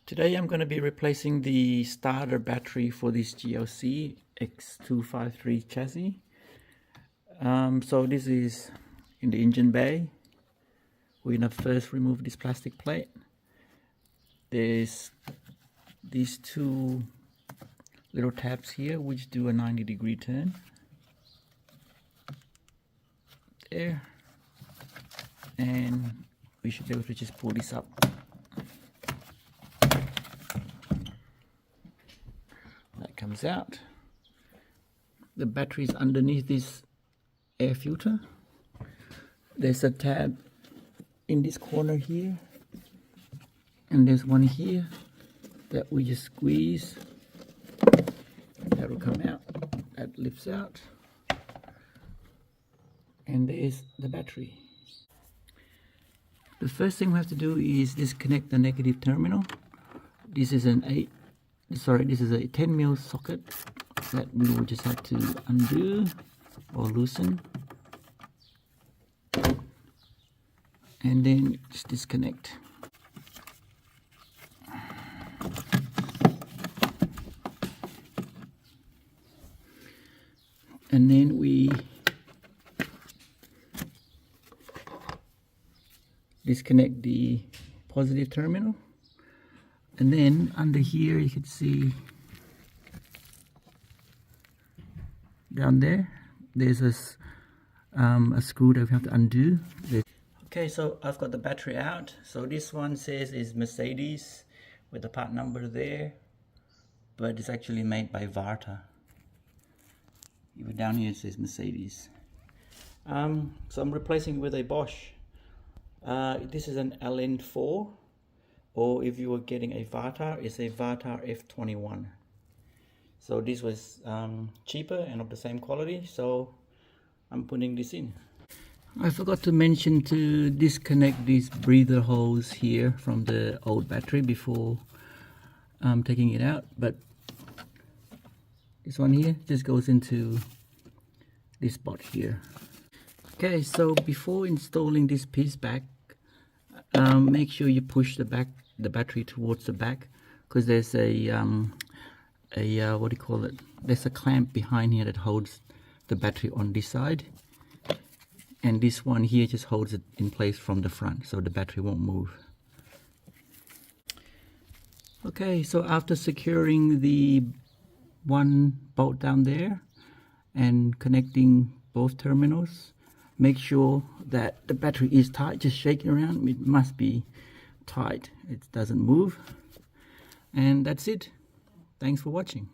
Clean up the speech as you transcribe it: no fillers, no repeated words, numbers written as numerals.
Today I'm going to be replacing the starter battery for this GLC X253 chassis. So this is in the engine bay. We're going to first remove this plastic plate. There's these two little tabs here which do a 90-degree turn. There. And we should be able to just pull this up. That comes out. The battery is underneath this air filter. There's a tab in this corner here, and there's one here that we just squeeze. That will come out. That lifts out, and there's the battery. The first thing we have to do is disconnect the negative terminal. This is a 10mm socket that we will just have to undo or loosen, and then just disconnect. And then we disconnect the positive terminal, and then under here you can see down there's a screw that we have to undo. Okay, so I've got the battery out. So this one says is Mercedes with the part number there, but it's actually made by VARTA. Even down here it says Mercedes. So I'm replacing it with a Bosch. This is an LN4, or if you were getting a VARTA, it's a VARTA F21. So this was cheaper and of the same quality, so I'm putting this in. I forgot to mention to disconnect these breather holes here from the old battery before taking it out, but this one here just goes into this spot here. Okay, so before installing this piece back, make sure you push the battery towards the back, because there's what do you call it? There's a clamp behind here that holds the battery on this side, and this one here just holds it in place from the front, so the battery won't move. Okay, so after securing the one bolt down there and connecting both terminals, make sure that the battery is tight. Just shake it around. It must be tight. It doesn't move. And that's it. Thanks for watching.